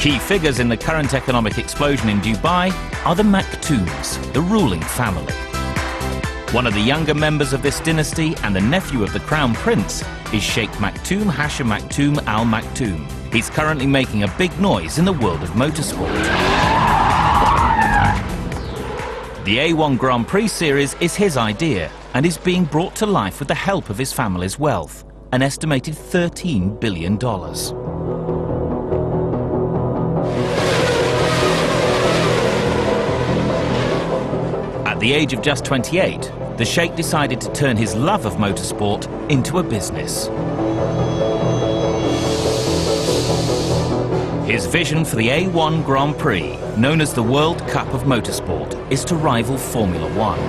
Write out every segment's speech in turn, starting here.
Key figures in the current economic explosion in Dubai are the Maktoums, the ruling family. One of the younger members of this dynasty and the nephew of the Crown Prince is Sheikh Maktoum Al Maktoum. He's currently making a big noise in the world of motorsport. The A1 Grand Prix series is his idea and is being brought to life with the help of his family's wealth, an estimated $13 billion. At the age of just 28, the Sheikh decided to turn his love of motorsport into a business. His vision for the A1 Grand Prix, known as the World Cup of Motorsport, is to rival Formula One.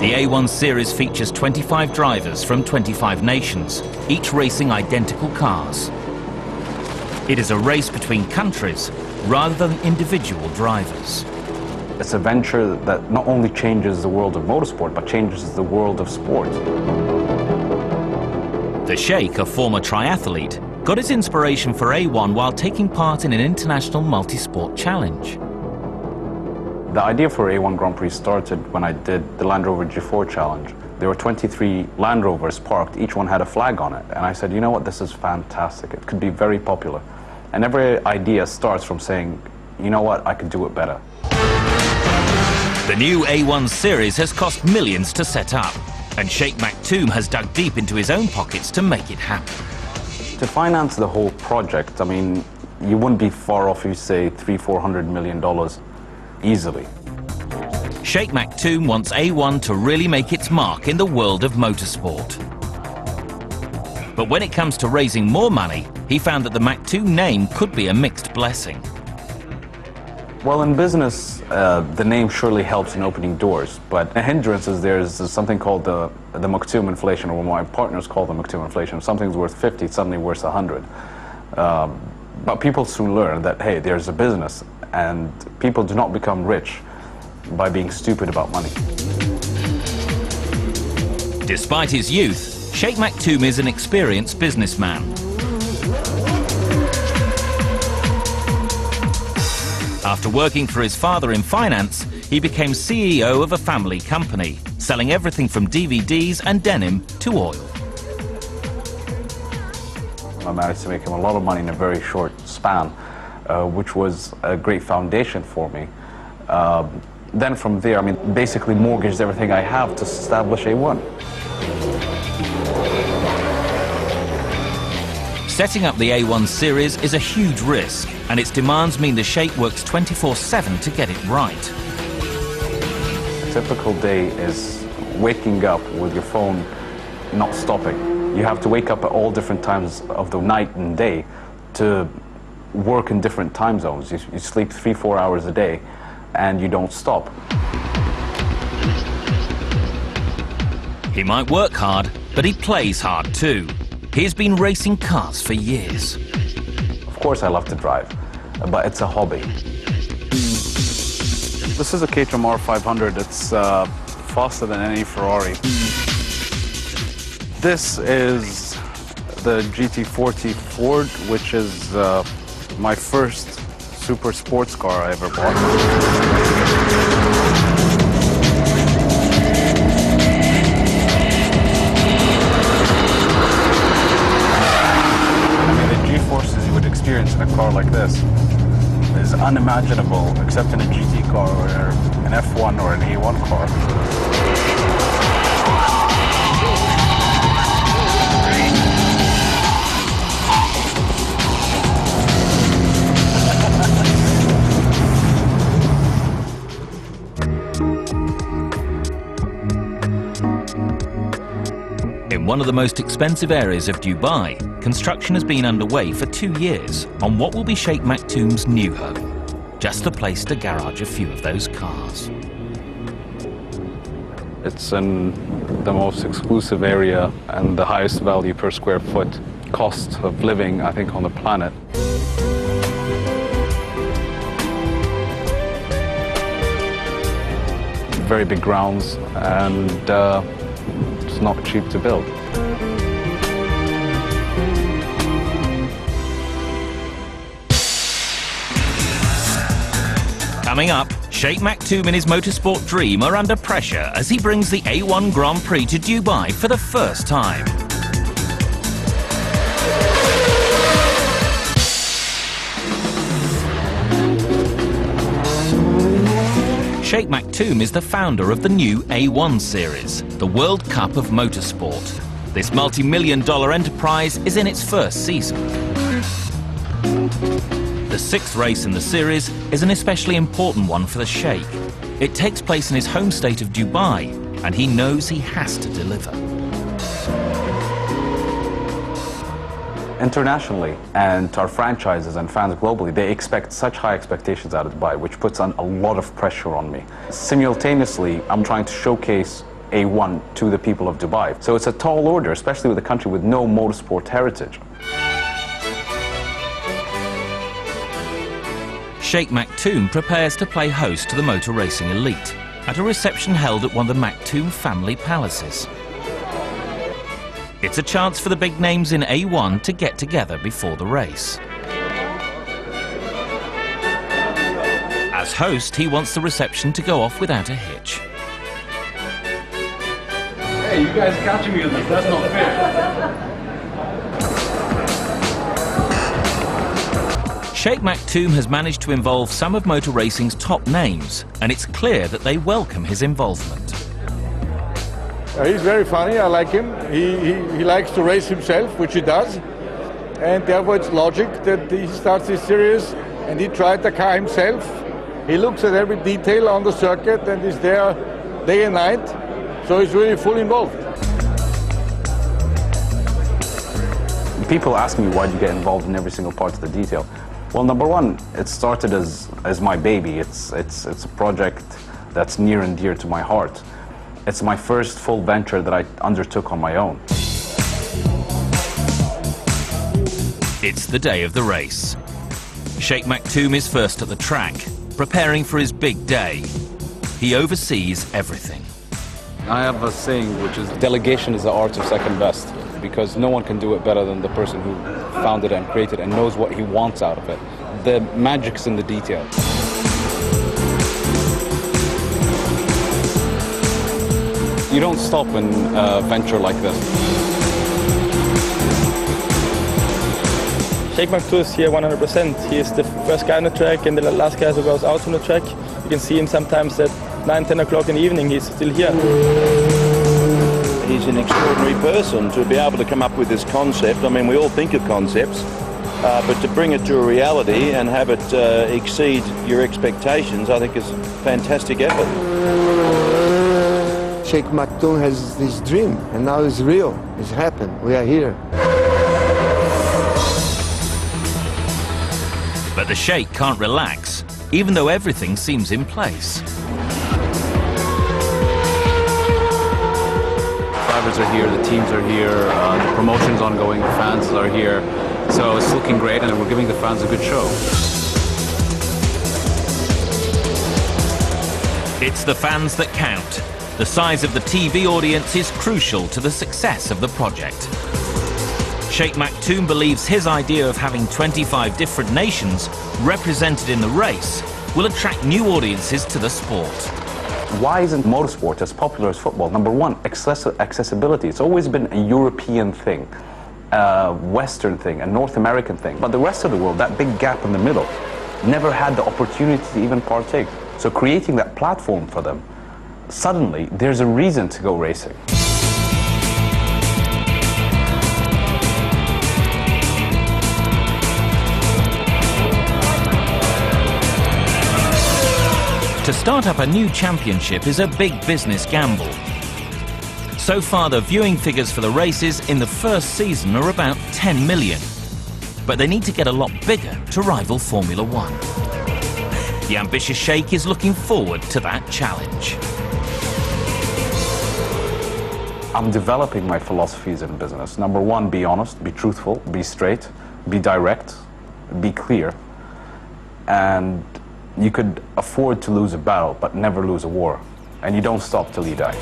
The A1 series features 25 drivers from 25 nations, each racing identical cars. It is a race between countries rather than individual drivers. It's a venture that not only changes the world of motorsport, but changes the world of sport. The Sheikh, a former triathlete, got his inspiration for A1 while taking part in an international multi-sport challenge. The idea for A1 Grand Prix started when I did the Land Rover G4 challenge. There were 23 Land Rovers parked, each one had a flag on it. And I said, you know what, this is fantastic. It could be very popular. And every idea starts from saying, you know what, I could do it better. The new A1 series has cost millions to set up, and Sheikh Maktoum has dug deep into his own pockets to make it happen. To finance the whole project, I mean, you wouldn't be far off if you say $300–400 million easily. Sheikh Maktoum wants A1 to really make its mark in the world of motorsport. But when it comes to raising more money, he found that the Maktoum name could be a mixed blessing. Well, in business, the name surely helps in opening doors, but the hindrance is there's something called the Maktoum inflation, or what my partners call the Maktoum inflation. If something's worth 50, it's suddenly worth 100. But people soon learn that, hey, there's a business, and people do not become rich by being stupid about money. Despite his youth, Sheikh Maktoum is an experienced businessman. After working for his father in finance, he became CEO of a family company, selling everything from DVDs and denim to oil. I managed to make him a lot of money in a very short span, which was a great foundation for me. Then from there, I mean, basically mortgaged everything I have to establish A1. Setting up the A1 series is a huge risk, and its demands mean the Sheikh works 24/7 to get it right. A typical day is waking up with your phone not stopping. You have to wake up at all different times of the night and day to work in different time zones. You sleep 3–4 hours a day, and you don't stop. He might work hard, but he plays hard too. He's been racing cars for years. Of course I love to drive, but it's a hobby. This is a Caterham R500. It's faster than any Ferrari. This is the GT40 Ford, which is my first super sports car I ever bought. Experience in a car like this is unimaginable, except in a GT car or an F1 or an A1 car. In one of the most expensive areas of Dubai, construction has been underway for 2 years on what will be Sheikh Maktoum's new home. Just the place to garage a few of those cars. It's in the most exclusive area and the highest value per square foot cost of living, I think, on the planet. Very big grounds, and it's not cheap to build. Coming up, Sheikh Maktoum and his motorsport dream are under pressure as he brings the A1 Grand Prix to Dubai for the first time. Sheikh Maktoum is the founder of the new A1 series, the World Cup of Motorsport. This multi-million-dollar enterprise is in its first season. The sixth race in the series is an especially important one for the Sheikh. It takes place in his home state of Dubai, and he knows he has to deliver. Internationally, and our franchises and fans globally, they expect such high expectations out of Dubai, which puts on a lot of pressure on me. Simultaneously, I'm trying to showcase A1 to the people of Dubai. So it's a tall order, especially with a country with no motorsport heritage. Sheikh Maktoum prepares to play host to the motor racing elite at a reception held at one of the Maktoum family palaces. It's a chance for the big names in A1 to get together before the race. As host, he wants the reception to go off without a hitch. Hey, you guys catching me on this, that's not fair. Sheikh Maktoum has managed to involve some of motor racing's top names, and it's clear that they welcome his involvement. He's very funny, I like him. He likes to race himself, which he does. And therefore it's logic that he starts this series and he tried the car himself. He looks at every detail on the circuit and is there day and night. So he's really fully involved. People ask me, why do you get involved in every single part of the detail? Well, number one, it started as my baby. It's a project that's near and dear to my heart. It's my first full venture that I undertook on my own. It's the day of the race. Sheikh Maktoum is first at the track, preparing for his big day. He oversees everything. I have a saying, which is, delegation is the art of second best, because no one can do it better than the person who founded it and created it and knows what he wants out of it. The magic's in the detail. You don't stop in a venture like this. Sheikh Maktoum is here 100%. He is the first guy on the track and the last guy who goes out on the track. You can see him sometimes at 9, 10 o'clock in the evening. He's still here. He's an extraordinary person to be able to come up with this concept. I mean, we all think of concepts, but to bring it to a reality and have it exceed your expectations, I think is a fantastic effort. Sheikh Maktoum has this dream, and now it's real. It's happened. We are here. But the Sheikh can't relax, even though everything seems in place. Drivers are here, the teams are here, the promotion's ongoing, the fans are here. So it's looking great, and we're giving the fans a good show. It's the fans that count. The size of the TV audience is crucial to the success of the project. Sheikh Maktoum believes his idea of having 25 different nations represented in the race will attract new audiences to the sport. Why isn't motorsport as popular as football? Number one, accessibility. It's always been a European thing, a Western thing, a North American thing. But the rest of the world, that big gap in the middle, never had the opportunity to even partake. So creating that platform for them, suddenly there's a reason to go racing. To start up a new championship is a big business gamble. So far, the viewing figures for the races in the first season are about 10 million. But they need to get a lot bigger to rival Formula One. The ambitious Sheikh is looking forward to that challenge. I'm developing my philosophies in business. Number one, be honest, be truthful, be straight, be direct, be clear. And you could afford to lose a battle, but never lose a war. And you don't stop till you die.